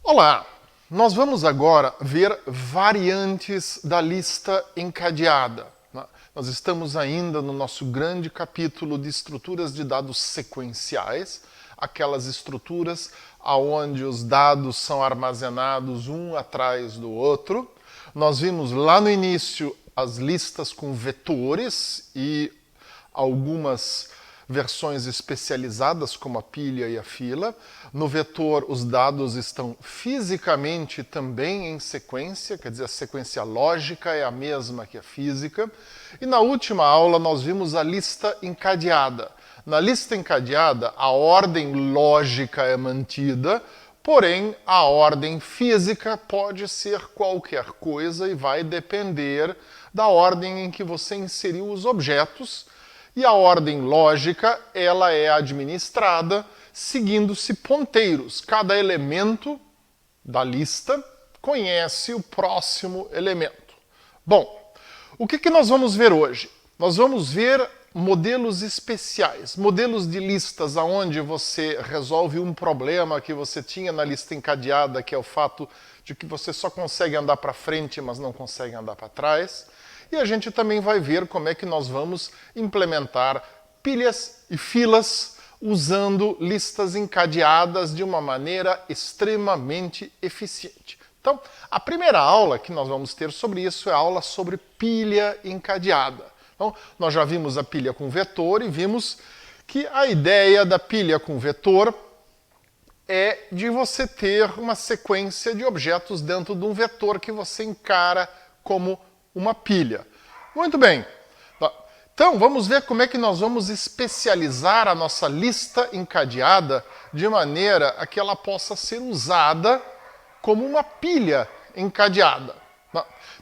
Olá! Nós vamos agora ver variantes da lista encadeada. Nós estamos ainda no nosso grande capítulo de estruturas de dados sequenciais, aquelas estruturas onde os dados são armazenados um atrás do outro. Nós vimos lá no início as listas com vetores e algumas versões especializadas, como a pilha e a fila. No vetor, os dados estão fisicamente também em sequência, quer dizer, a sequência lógica é a mesma que a física. E na última aula, nós vimos a lista encadeada. Na lista encadeada, a ordem lógica é mantida, porém, a ordem física pode ser qualquer coisa e vai depender da ordem em que você inseriu os objetos. E a ordem lógica, ela é administrada seguindo-se ponteiros. Cada elemento da lista conhece o próximo elemento. Bom, o que nós vamos ver hoje? Nós vamos ver modelos especiais, modelos de listas onde você resolve um problema que você tinha na lista encadeada, que é o fato de que você só consegue andar para frente, mas não consegue andar para trás. E a gente também vai ver como é que nós vamos implementar pilhas e filas usando listas encadeadas de uma maneira extremamente eficiente. Então, a primeira aula que nós vamos ter sobre isso é a aula sobre pilha encadeada. Então, nós já vimos a pilha com vetor e vimos que a ideia da pilha com vetor é de você ter uma sequência de objetos dentro de um vetor que você encara como uma pilha. Muito bem. Então, vamos ver como é que nós vamos especializar a nossa lista encadeada de maneira a que ela possa ser usada como uma pilha encadeada.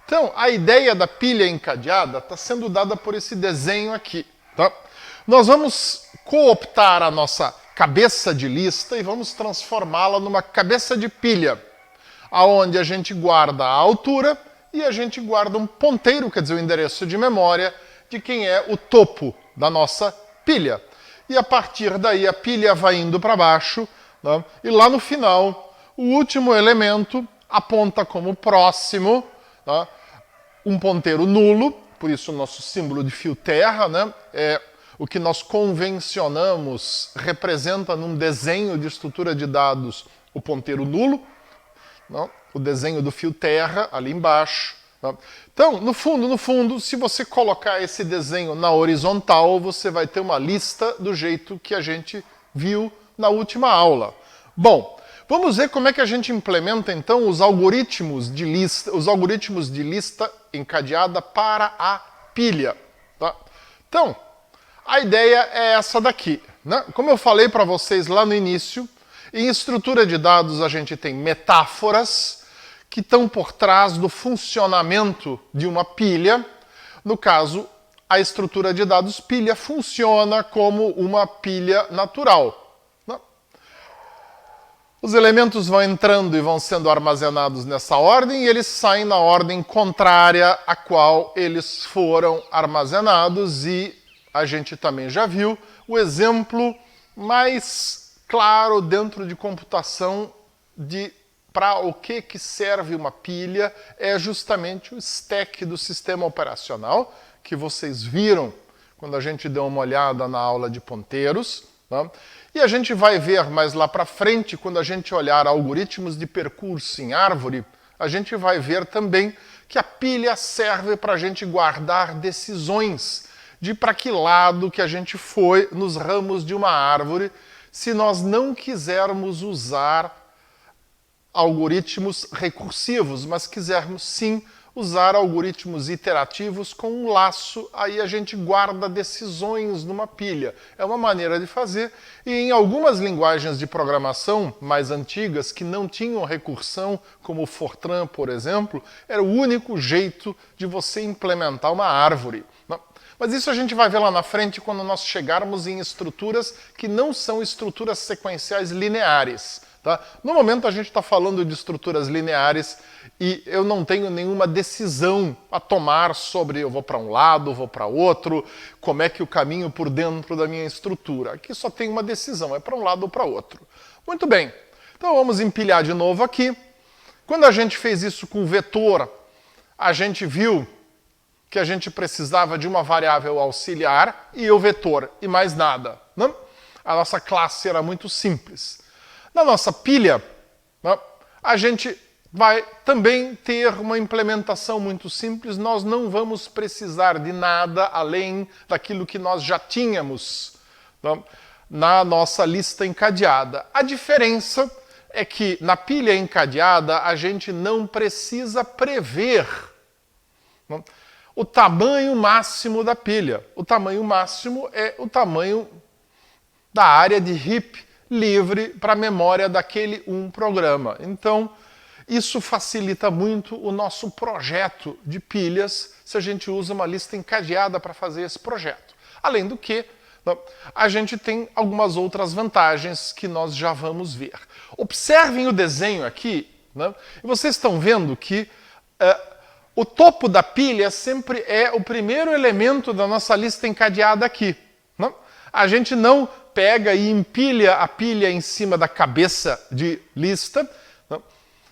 Então, a ideia da pilha encadeada está sendo dada por esse desenho aqui. Tá? Nós vamos cooptar a nossa cabeça de lista e vamos transformá-la numa cabeça de pilha, aonde a gente guarda a altura e a gente guarda um ponteiro, quer dizer, o endereço de memória de quem é o topo da nossa pilha. E a partir daí a pilha vai indo para baixo, né? E lá no final, o último elemento aponta como próximo, né? Um ponteiro nulo, por isso o nosso símbolo de fio terra, né? É o que nós convencionamos representa num desenho de estrutura de dados o ponteiro nulo, não? O desenho do fio terra ali embaixo. Não? Então, no fundo, se você colocar esse desenho na horizontal, você vai ter uma lista do jeito que a gente viu na última aula. Bom, vamos ver como é que a gente implementa então os algoritmos de lista encadeada para a pilha. Tá? Então, a ideia é essa daqui. Né? Como eu falei para vocês lá no início, em estrutura de dados a gente tem metáforas que estão por trás do funcionamento de uma pilha. No caso, a estrutura de dados pilha funciona como uma pilha natural. Né? Os elementos vão entrando e vão sendo armazenados nessa ordem e eles saem na ordem contrária à qual eles foram armazenados, e a gente também já viu o exemplo mais claro dentro de computação para o que serve uma pilha é justamente o stack do sistema operacional, que vocês viram quando a gente deu uma olhada na aula de ponteiros. Né? E a gente vai ver mais lá para frente, quando a gente olhar algoritmos de percurso em árvore, a gente vai ver também que a pilha serve para a gente guardar decisões de para que lado que a gente foi nos ramos de uma árvore, se nós não quisermos usar algoritmos recursivos, mas quisermos sim usar algoritmos iterativos com um laço, aí a gente guarda decisões numa pilha. É uma maneira de fazer, e em algumas linguagens de programação mais antigas, que não tinham recursão, como o Fortran, por exemplo, era o único jeito de você implementar uma árvore. Mas isso a gente vai ver lá na frente quando nós chegarmos em estruturas que não são estruturas sequenciais lineares. Tá? No momento a gente está falando de estruturas lineares e eu não tenho nenhuma decisão a tomar sobre eu vou para um lado, vou para outro, como é que o caminho por dentro da minha estrutura. Aqui só tem uma decisão, é para um lado ou para outro. Muito bem. Então vamos empilhar de novo aqui. Quando a gente fez isso com o vetor, a gente viu que a gente precisava de uma variável auxiliar e o vetor, e mais nada. Né? A nossa classe era muito simples. Na nossa pilha, né, a gente vai também ter uma implementação muito simples. Nós não vamos precisar de nada além daquilo que nós já tínhamos, né, na nossa lista encadeada. A diferença é que na pilha encadeada a gente não precisa prever, né, o tamanho máximo da pilha. O tamanho máximo é o tamanho da área de heap livre para a memória daquele programa. Então, isso facilita muito o nosso projeto de pilhas se a gente usa uma lista encadeada para fazer esse projeto. Além do que, a gente tem algumas outras vantagens que nós já vamos ver. Observem o desenho aqui, né? E vocês estão vendo que o topo da pilha sempre é o primeiro elemento da nossa lista encadeada aqui. Né? A gente não pega e empilha a pilha em cima da cabeça de lista, né,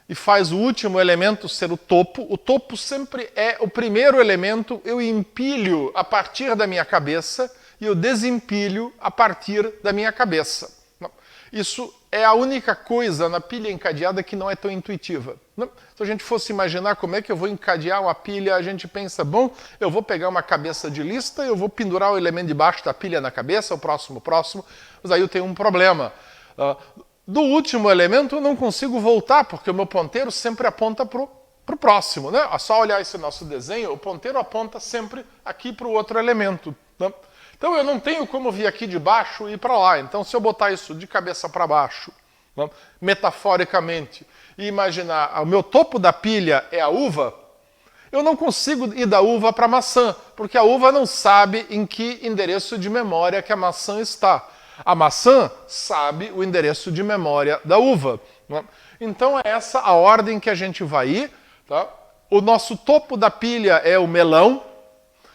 e faz o último elemento ser o topo. O topo sempre é o primeiro elemento, eu empilho a partir da minha cabeça e eu desempilho a partir da minha cabeça. Isso é a única coisa na pilha encadeada que não é tão intuitiva. Se a gente fosse imaginar como é que eu vou encadear uma pilha, a gente pensa, bom, eu vou pegar uma cabeça de lista, eu vou pendurar o elemento de baixo da pilha na cabeça, o próximo, mas aí eu tenho um problema. Do último elemento eu não consigo voltar, porque o meu ponteiro sempre aponta para o próximo. Né? É só olhar esse nosso desenho, o ponteiro aponta sempre aqui para o outro elemento. Né? Então eu não tenho como vir aqui de baixo e ir para lá. Então se eu botar isso de cabeça para baixo, né, metaforicamente, e imaginar o meu topo da pilha é a uva, eu não consigo ir da uva para a maçã, porque a uva não sabe em que endereço de memória que a maçã está. A maçã sabe o endereço de memória da uva. Né? Então é essa a ordem que a gente vai ir. Tá? O nosso topo da pilha é o melão.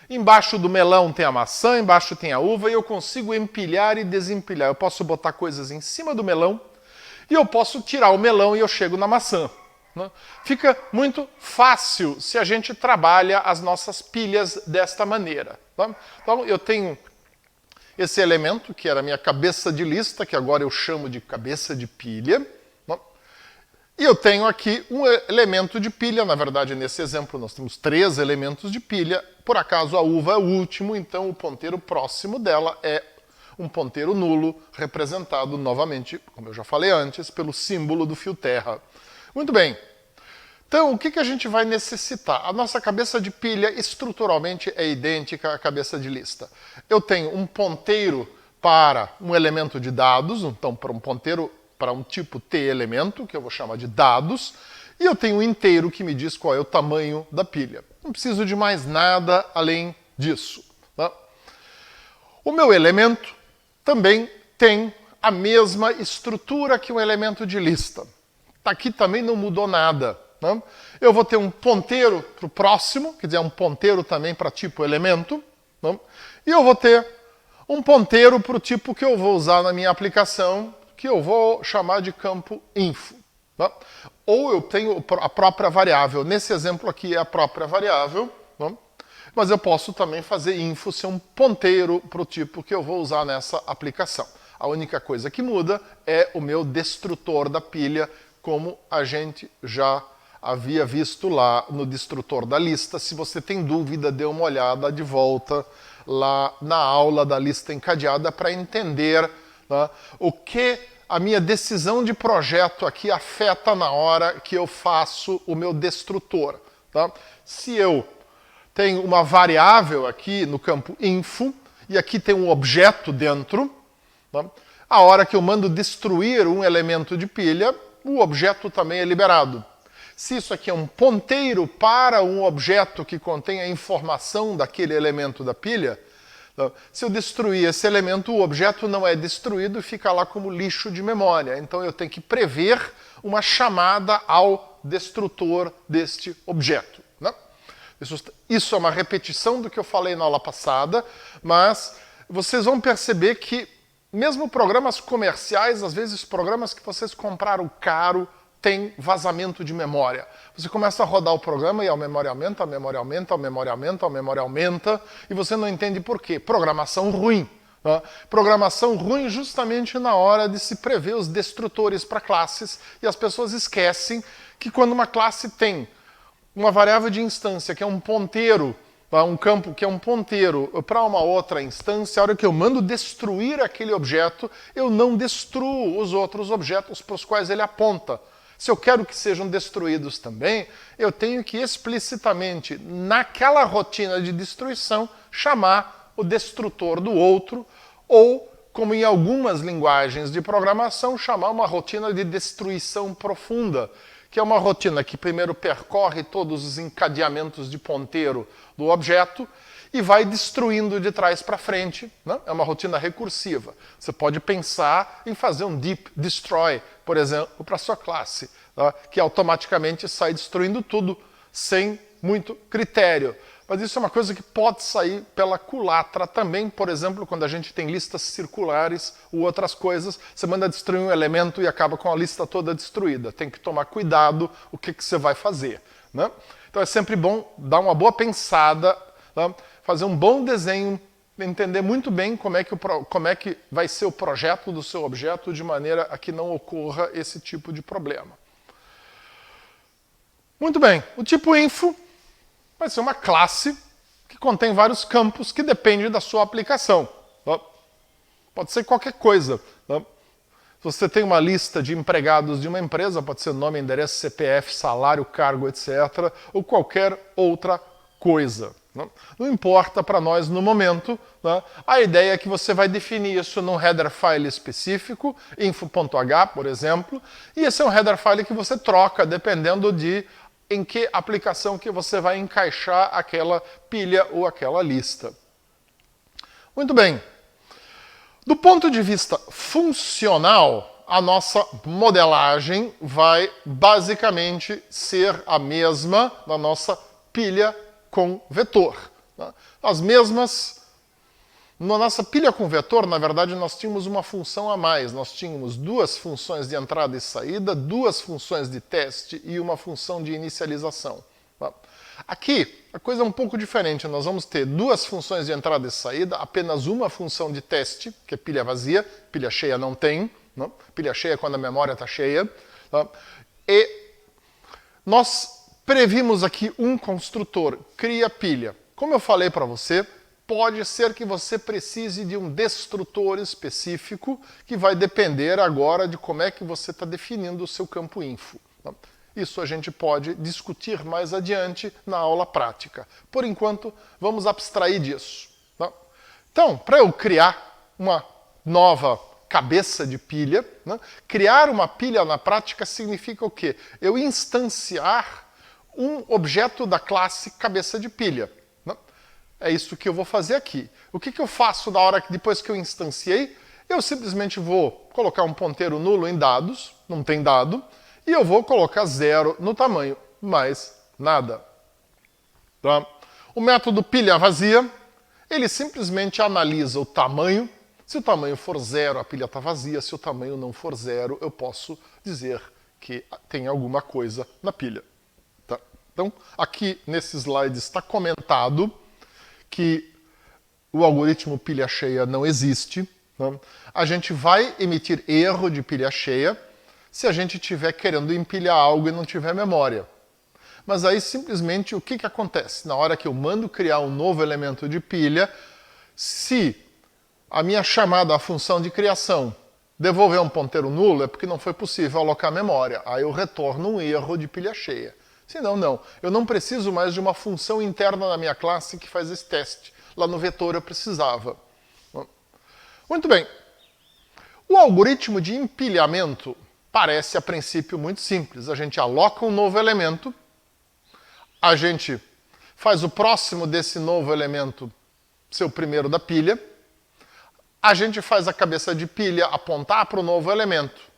Embaixo do melão tem a maçã, embaixo tem a uva, e eu consigo empilhar e desempilhar. Eu posso botar coisas em cima do melão e eu posso tirar o melão e eu chego na maçã. Né? Fica muito fácil se a gente trabalha as nossas pilhas desta maneira. Tá? Então eu tenho esse elemento, que era a minha cabeça de lista, que agora eu chamo de cabeça de pilha. Né? E eu tenho aqui um elemento de pilha. Na verdade, nesse exemplo, nós temos 3 elementos de pilha. Por acaso, a uva é o último, então o ponteiro próximo dela é um ponteiro nulo, representado novamente, como eu já falei antes, pelo símbolo do fio terra. Muito bem. Então, o que a gente vai necessitar? A nossa cabeça de pilha, estruturalmente, é idêntica à cabeça de lista. Eu tenho um ponteiro para um elemento de dados, então, para um ponteiro para um tipo T elemento, que eu vou chamar de dados, e eu tenho um inteiro que me diz qual é o tamanho da pilha. Não preciso de mais nada além disso. Tá? O meu elemento também tem a mesma estrutura que um elemento de lista. Aqui também não mudou nada. Né? Eu vou ter um ponteiro para o próximo, quer dizer, um ponteiro também para tipo elemento, né? E eu vou ter um ponteiro para o tipo que eu vou usar na minha aplicação, que eu vou chamar de campo info. Né? Ou eu tenho a própria variável. Nesse exemplo aqui é a própria variável, né? Mas eu posso também fazer info ser um ponteiro para o tipo que eu vou usar nessa aplicação. A única coisa que muda é o meu destrutor da pilha, como a gente já havia visto lá no destrutor da lista. Se você tem dúvida, dê uma olhada de volta lá na aula da lista encadeada para entender, né, o que a minha decisão de projeto aqui afeta na hora que eu faço o meu destrutor. Tá? Se eu tenho uma variável aqui no campo info, e aqui tem um objeto dentro, tá? A hora que eu mando destruir um elemento de pilha, o objeto também é liberado. Se isso aqui é um ponteiro para um objeto que contém a informação daquele elemento da pilha, se eu destruir esse elemento, o objeto não é destruído e fica lá como lixo de memória. Então eu tenho que prever uma chamada ao destrutor deste objeto. Né? Isso é uma repetição do que eu falei na aula passada, mas vocês vão perceber que Mesmo programas comerciais, às vezes programas que vocês compraram caro, tem vazamento de memória. Você começa a rodar o programa e a memória aumenta, a memória aumenta, a memória aumenta, a memória aumenta, e você não entende por quê. Programação ruim. Né? Programação ruim justamente na hora de se prever os destrutores para classes, e as pessoas esquecem que quando uma classe tem uma variável de instância, que é um ponteiro, um campo que é um ponteiro para uma outra instância, a hora que eu mando destruir aquele objeto, eu não destruo os outros objetos para os quais ele aponta. Se eu quero que sejam destruídos também, eu tenho que explicitamente, naquela rotina de destruição, chamar o destrutor do outro, ou, como em algumas linguagens de programação, chamar uma rotina de destruição profunda, que é uma rotina que primeiro percorre todos os encadeamentos de ponteiro do objeto e vai destruindo de trás para frente. Né? É uma rotina recursiva. Você pode pensar em fazer um deep destroy, por exemplo, para a sua classe, tá? Que automaticamente sai destruindo tudo sem muito critério. Mas isso é uma coisa que pode sair pela culatra também, por exemplo, quando a gente tem listas circulares ou outras coisas, você manda destruir um elemento e acaba com a lista toda destruída. Tem que tomar cuidado o que você vai fazer. Né? Então é sempre bom dar uma boa pensada, tá? Fazer um bom desenho, entender muito bem como é que vai ser o projeto do seu objeto de maneira a que não ocorra esse tipo de problema. Muito bem, o tipo info vai ser uma classe que contém vários campos que dependem da sua aplicação. Tá? Pode ser qualquer coisa. Tá? Se você tem uma lista de empregados de uma empresa, pode ser nome, endereço, CPF, salário, cargo, etc., ou qualquer outra coisa. Tá? Não importa para nós no momento. Tá? A ideia é que você vai definir isso num header file específico, info.h, por exemplo, e esse é um header file que você troca dependendo de em que aplicação que você vai encaixar aquela pilha ou aquela lista. Muito bem. Do ponto de vista funcional, a nossa modelagem vai basicamente ser a mesma da nossa pilha com vetor. As mesmas. Na nossa pilha com vetor, na verdade, nós tínhamos uma função a mais. Nós tínhamos duas funções de entrada e saída, duas funções de teste e uma função de inicialização. Aqui, a coisa é um pouco diferente. Nós vamos ter duas funções de entrada e saída, apenas uma função de teste, que é pilha vazia, pilha cheia não tem. Não? Pilha cheia é quando a memória está cheia. Tá? E nós previmos aqui um construtor, cria pilha. Como eu falei para você, pode ser que você precise de um destrutor específico que vai depender agora de como é que você está definindo o seu campo info. Isso a gente pode discutir mais adiante na aula prática. Por enquanto, vamos abstrair disso. Então, para eu criar uma nova cabeça de pilha, criar uma pilha na prática significa o quê? Eu instanciar um objeto da classe cabeça de pilha. É isso que eu vou fazer aqui. O que eu faço na hora que depois que eu instanciei? Eu simplesmente vou colocar um ponteiro nulo em dados, não tem dado, e eu vou colocar 0 no tamanho, mais nada. Tá? O método pilha vazia, ele simplesmente analisa o tamanho. Se o tamanho for 0, a pilha está vazia. Se o tamanho não for 0, eu posso dizer que tem alguma coisa na pilha. Tá? Então, aqui nesse slide está comentado que o algoritmo pilha cheia não existe. Né? A gente vai emitir erro de pilha cheia se a gente estiver querendo empilhar algo e não tiver memória. Mas aí simplesmente o que acontece? Na hora que eu mando criar um novo elemento de pilha, se a minha chamada à função de criação devolver um ponteiro nulo, é porque não foi possível alocar memória. Aí eu retorno um erro de pilha cheia. Senão, não. Eu não preciso mais de uma função interna na minha classe que faz esse teste. Lá no vetor eu precisava. Muito bem. O algoritmo de empilhamento parece, a princípio, muito simples. A gente aloca um novo elemento, a gente faz o próximo desse novo elemento ser o primeiro da pilha, a gente faz a cabeça de pilha apontar para o novo elemento.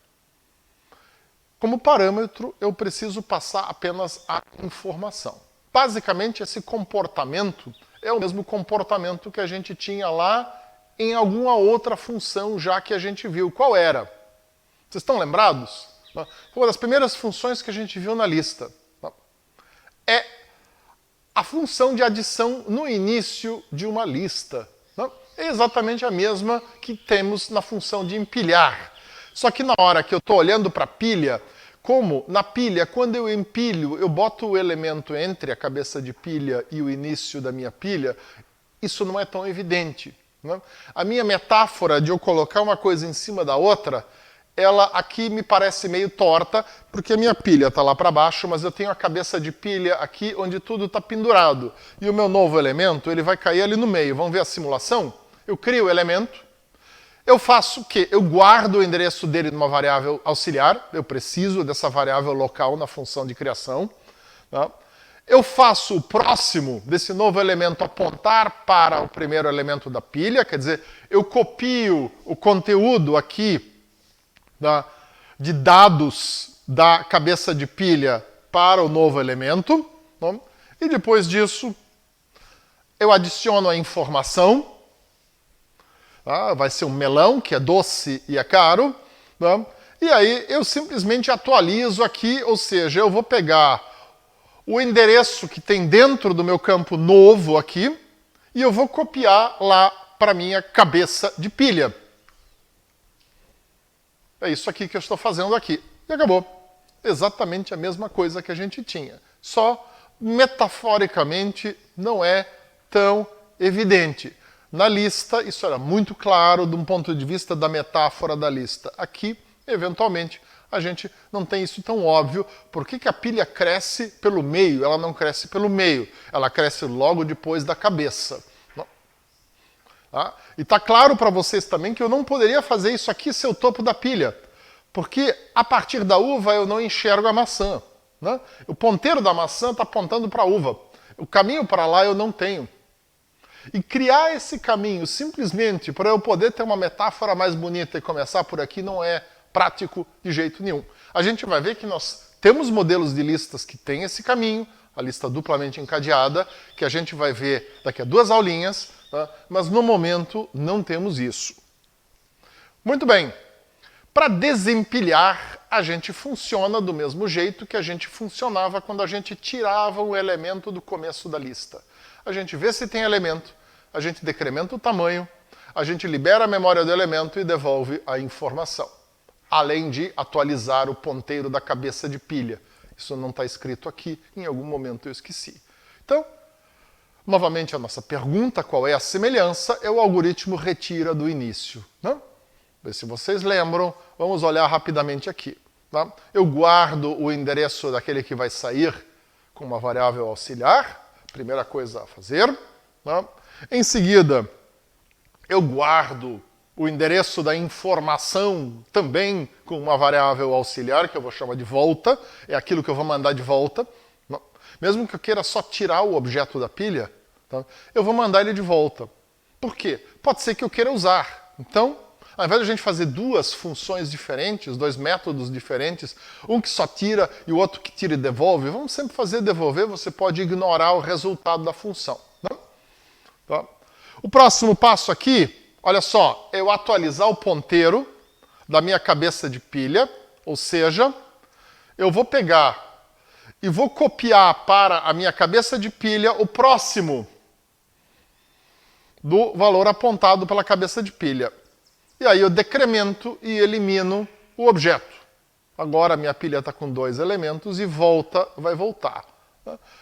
Como parâmetro, eu preciso passar apenas a informação. Basicamente, esse comportamento é o mesmo comportamento que a gente tinha lá em alguma outra função já que a gente viu. Qual era? Vocês estão lembrados? Foi uma das primeiras funções que a gente viu na lista. É a função de adição no início de uma lista. É exatamente a mesma que temos na função de empilhar. Só que na hora que eu estou olhando para a pilha, como na pilha, quando eu empilho, eu boto o elemento entre a cabeça de pilha e o início da minha pilha, isso não é tão evidente. A minha metáfora de eu colocar uma coisa em cima da outra, ela aqui me parece meio torta, porque a minha pilha está lá para baixo, mas eu tenho a cabeça de pilha aqui onde tudo está pendurado. E o meu novo elemento, ele vai cair ali no meio. Vamos ver a simulação? Eu crio o elemento, eu faço o quê? Eu guardo o endereço dele numa variável auxiliar, eu preciso dessa variável local na função de criação. Tá? Eu faço o próximo desse novo elemento apontar para o primeiro elemento da pilha, quer dizer, eu copio o conteúdo aqui de dados da cabeça de pilha para o novo elemento. Tá? E depois disso, eu adiciono a informação. Vai ser um melão, que é doce e é caro. Tá? E aí eu simplesmente atualizo aqui, ou seja, eu vou pegar o endereço que tem dentro do meu campo novo aqui e eu vou copiar lá para a minha cabeça de pilha. É isso aqui que eu estou fazendo aqui. E acabou. Exatamente a mesma coisa que a gente tinha. Só, metaforicamente, não é tão evidente. Na lista, isso era muito claro de um ponto de vista da metáfora da lista. Aqui, eventualmente, a gente não tem isso tão óbvio. Por que a pilha cresce pelo meio? Ela não cresce pelo meio. Ela cresce logo depois da cabeça. Tá? E está claro para vocês também que eu não poderia fazer isso aqui ser o topo da pilha. Porque a partir da uva eu não enxergo a maçã. Né? O ponteiro da maçã está apontando para a uva. O caminho para lá eu não tenho. E criar esse caminho simplesmente para eu poder ter uma metáfora mais bonita e começar por aqui não é prático de jeito nenhum. A gente vai ver que nós temos modelos de listas que têm esse caminho, a lista duplamente encadeada, que a gente vai ver daqui a 2 aulinhas, tá? Mas no momento não temos isso. Muito bem. Para desempilhar, a gente funciona do mesmo jeito que a gente funcionava quando a gente tirava o elemento do começo da lista. A gente vê se tem elemento, a gente decrementa o tamanho, a gente libera a memória do elemento e devolve a informação. Além de atualizar o ponteiro da cabeça de pilha. Isso não está escrito aqui, em algum momento eu esqueci. Então, novamente a nossa pergunta, qual é a semelhança, é o algoritmo retira do início. Né? Se vocês lembram, vamos olhar rapidamente aqui. Tá? Eu guardo o endereço daquele que vai sair com uma variável auxiliar, primeira coisa a fazer. Tá? Em seguida, eu guardo o endereço da informação também com uma variável auxiliar, que eu vou chamar de volta, é aquilo que eu vou mandar de volta. Mesmo que eu queira só tirar o objeto da pilha, tá? Eu vou mandar ele de volta. Por quê? Pode ser que eu queira usar. Então, ao invés de a gente fazer 2 funções diferentes, 2 métodos diferentes, um que só tira e o outro que tira e devolve, vamos sempre fazer devolver, você pode ignorar o resultado da função. Né? Tá? O próximo passo aqui, olha só, eu atualizar o ponteiro da minha cabeça de pilha, ou seja, eu vou pegar e vou copiar para a minha cabeça de pilha o próximo do valor apontado pela cabeça de pilha. E aí eu decremento e elimino o objeto. Agora a minha pilha está com 2 elementos e vai voltar.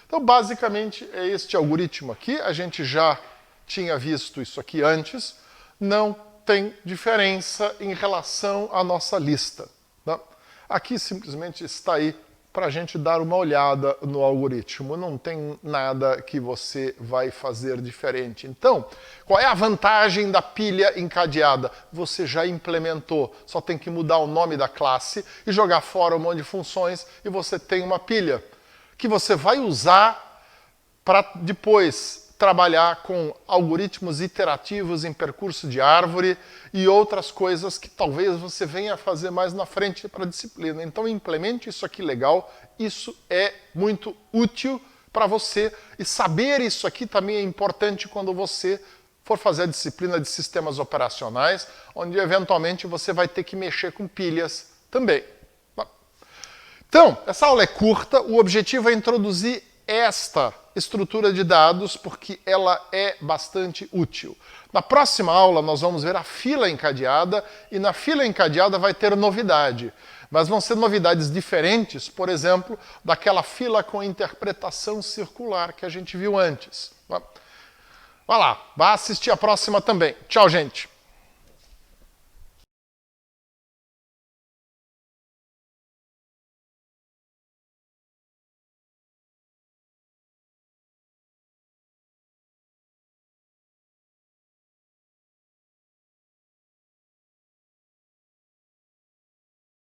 Então, basicamente, é este algoritmo aqui. A gente já tinha visto isso aqui antes. Não tem diferença em relação à nossa lista. Tá? Aqui simplesmente está aí para a gente dar uma olhada no algoritmo. Não tem nada que você vai fazer diferente. Então, qual é a vantagem da pilha encadeada? Você já implementou, só tem que mudar o nome da classe e jogar fora um monte de funções e você tem uma pilha que você vai usar para depois trabalhar com algoritmos iterativos em percurso de árvore e outras coisas que talvez você venha a fazer mais na frente para a disciplina. Então implemente isso aqui legal, isso é muito útil para você e saber isso aqui também é importante quando você for fazer a disciplina de sistemas operacionais, onde eventualmente você vai ter que mexer com pilhas também. Então, essa aula é curta, o objetivo é introduzir esta estrutura de dados porque ela é bastante útil. Na próxima aula nós vamos ver a fila encadeada e na fila encadeada vai ter novidade, mas vão ser novidades diferentes, por exemplo, daquela fila com interpretação circular que a gente viu antes. Vai lá, vá assistir a próxima também. Tchau, gente!